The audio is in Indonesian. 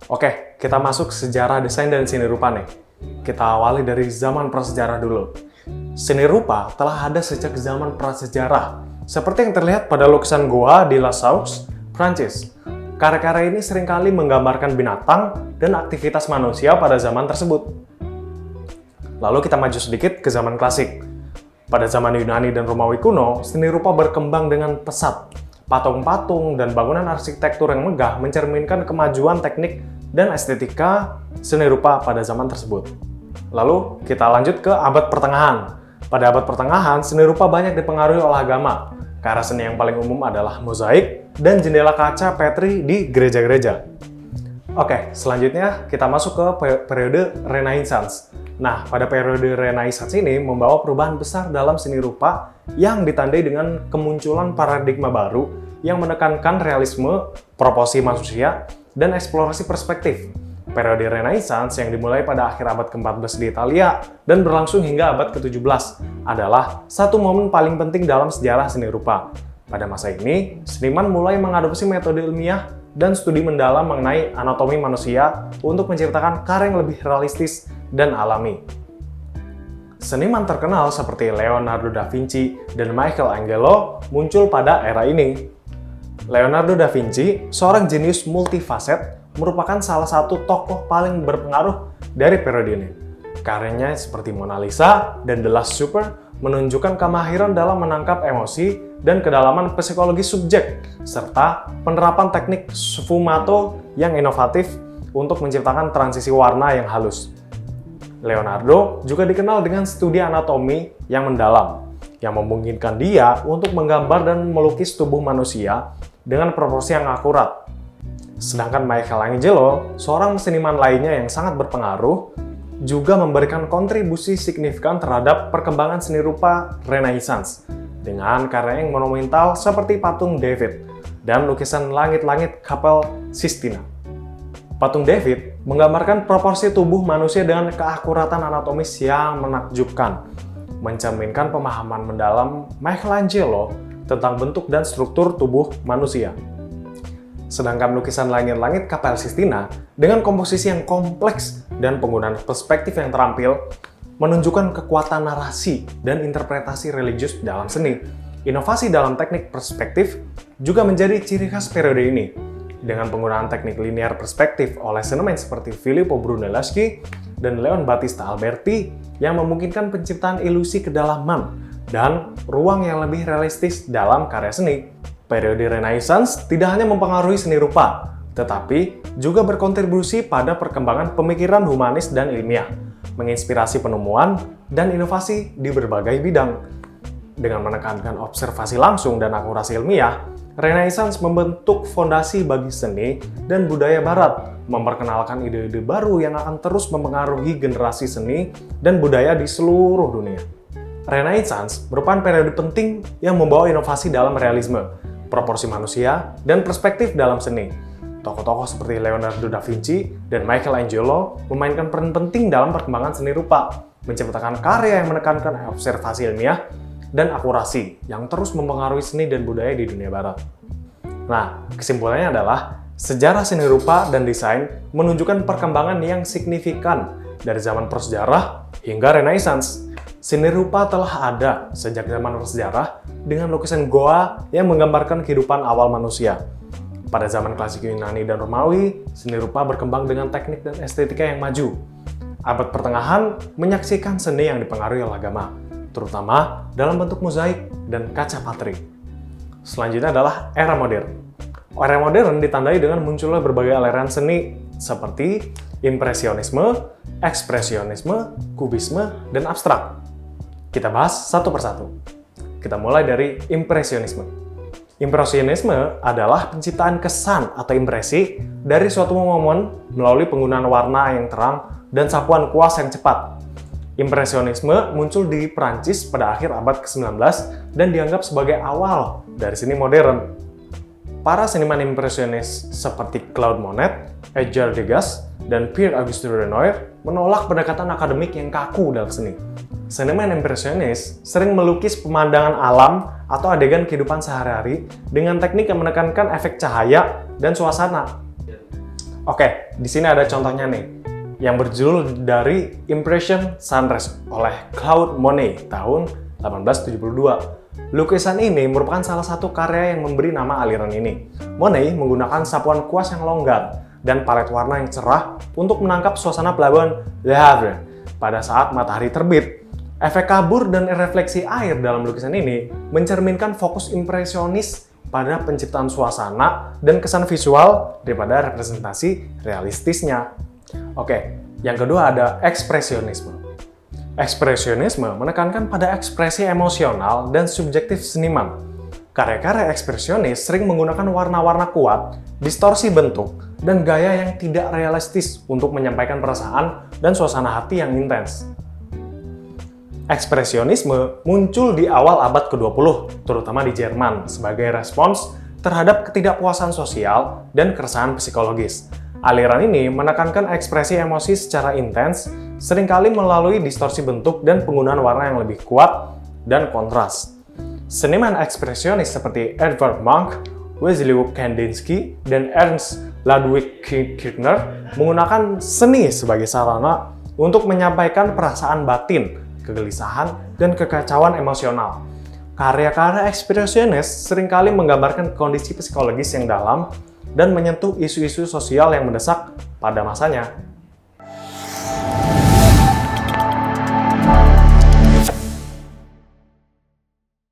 Oke, kita masuk sejarah desain dan seni rupa nih. Kita awali dari zaman prasejarah dulu. Seni rupa telah ada sejak zaman prasejarah, seperti yang terlihat pada lukisan Goa di La Saux, Prancis. Karya-karya ini seringkali menggambarkan binatang dan aktivitas manusia pada zaman tersebut. Lalu kita maju sedikit ke zaman klasik. Pada zaman Yunani dan Romawi kuno, seni rupa berkembang dengan pesat. Patung-patung dan bangunan arsitektur yang megah mencerminkan kemajuan teknik dan estetika seni rupa pada zaman tersebut. Lalu kita lanjut ke abad pertengahan. Pada abad pertengahan, seni rupa banyak dipengaruhi oleh agama. Karya seni yang paling umum adalah mozaik dan jendela kaca Petri di gereja-gereja. Oke, selanjutnya kita masuk ke periode Renaissance. Nah, pada periode Renaissance ini membawa perubahan besar dalam seni rupa yang ditandai dengan kemunculan paradigma baru yang menekankan realisme, proporsi manusia, dan eksplorasi perspektif. Periode Renaissance yang dimulai pada akhir abad ke-14 di Italia dan berlangsung hingga abad ke-17 adalah satu momen paling penting dalam sejarah seni rupa. Pada masa ini, seniman mulai mengadopsi metode ilmiah dan studi mendalam mengenai anatomi manusia untuk menciptakan karya yang lebih realistis dan alami. Seniman terkenal seperti Leonardo da Vinci dan Michelangelo muncul pada era ini. Leonardo da Vinci, seorang jenius multifaset, merupakan salah satu tokoh paling berpengaruh dari periode ini. Karyanya seperti Mona Lisa dan The Last Supper menunjukkan kemahiran dalam menangkap emosi dan kedalaman psikologi subjek, serta penerapan teknik sfumato yang inovatif untuk menciptakan transisi warna yang halus. Leonardo juga dikenal dengan studi anatomi yang mendalam, yang memungkinkan dia untuk menggambar dan melukis tubuh manusia dengan proporsi yang akurat. Sedangkan Michelangelo, seorang seniman lainnya yang sangat berpengaruh, juga memberikan kontribusi signifikan terhadap perkembangan seni rupa Renaissance dengan karya yang monumental seperti patung David dan lukisan langit-langit Kapel Sistina. Patung David menggambarkan proporsi tubuh manusia dengan keakuratan anatomis yang menakjubkan, mencerminkan pemahaman mendalam Michelangelo tentang bentuk dan struktur tubuh manusia. Sedangkan lukisan langit-langit Kapel Sistina dengan komposisi yang kompleks dan penggunaan perspektif yang terampil menunjukkan kekuatan narasi dan interpretasi religius dalam seni. Inovasi dalam teknik perspektif juga menjadi ciri khas periode ini, dengan penggunaan teknik linear perspektif oleh seniman seperti Filippo Brunelleschi dan Leon Battista Alberti yang memungkinkan penciptaan ilusi kedalaman dan ruang yang lebih realistis dalam karya seni. Periode Renaissance tidak hanya mempengaruhi seni rupa, tetapi juga berkontribusi pada perkembangan pemikiran humanis dan ilmiah, menginspirasi penemuan dan inovasi di berbagai bidang. Dengan menekankan observasi langsung dan akurasi ilmiah, Renaissance membentuk fondasi bagi seni dan budaya Barat, memperkenalkan ide-ide baru yang akan terus mempengaruhi generasi seni dan budaya di seluruh dunia. Renaissance merupakan periode penting yang membawa inovasi dalam realisme, proporsi manusia, dan perspektif dalam seni. Tokoh-tokoh seperti Leonardo da Vinci dan Michelangelo memainkan peran penting dalam perkembangan seni rupa, menciptakan karya yang menekankan observasi ilmiah dan akurasi yang terus mempengaruhi seni dan budaya di dunia barat. Nah, kesimpulannya adalah sejarah seni rupa dan desain menunjukkan perkembangan yang signifikan dari zaman prasejarah hingga Renaissance. Seni rupa telah ada sejak zaman prasejarah dengan lukisan Goa yang menggambarkan kehidupan awal manusia. Pada zaman klasik Yunani dan Romawi, seni rupa berkembang dengan teknik dan estetika yang maju. Abad pertengahan menyaksikan seni yang dipengaruhi oleh agama, terutama dalam bentuk mozaik dan kaca patri. Selanjutnya adalah era modern. Era modern ditandai dengan munculnya berbagai aliran seni seperti impresionisme, ekspresionisme, kubisme, dan abstrak. Kita bahas satu persatu. Kita mulai dari impresionisme. Impresionisme adalah penciptaan kesan atau impresi dari suatu momen melalui penggunaan warna yang terang dan sapuan kuas yang cepat. Impresionisme muncul di Prancis pada akhir abad ke-19 dan dianggap sebagai awal dari seni modern. Para seniman impresionis seperti Claude Monet, Edgar Degas, dan Pierre-Auguste Renoir menolak pendekatan akademik yang kaku dalam seni. Seniman impresionis sering melukis pemandangan alam atau adegan kehidupan sehari-hari dengan teknik yang menekankan efek cahaya dan suasana. Oke, di sini ada contohnya nih, yang berjudul dari Impression Sunrise oleh Claude Monet tahun 1872. Lukisan ini merupakan salah satu karya yang memberi nama aliran ini. Monet menggunakan sapuan kuas yang longgar dan palet warna yang cerah untuk menangkap suasana pelabuhan Le Havre pada saat matahari terbit. Efek kabur dan refleksi air dalam lukisan ini mencerminkan fokus impresionis pada penciptaan suasana dan kesan visual daripada representasi realistisnya. Oke, yang kedua ada ekspresionisme. Ekspresionisme menekankan pada ekspresi emosional dan subjektif seniman. Karya-karya ekspresionis sering menggunakan warna-warna kuat, distorsi bentuk, dan gaya yang tidak realistis untuk menyampaikan perasaan dan suasana hati yang intens. Ekspresionisme muncul di awal abad ke-20, terutama di Jerman, sebagai respons terhadap ketidakpuasan sosial dan keresahan psikologis. Aliran ini menekankan ekspresi emosi secara intens, seringkali melalui distorsi bentuk dan penggunaan warna yang lebih kuat dan kontras. Seniman ekspresionis seperti Edvard Munch, Wassily Kandinsky, dan Ernst Ludwig Kirchner menggunakan seni sebagai sarana untuk menyampaikan perasaan batin, kegelisahan, dan kekacauan emosional. Karya-karya ekspresionis seringkali menggambarkan kondisi psikologis yang dalam dan menyentuh isu-isu sosial yang mendesak pada masanya.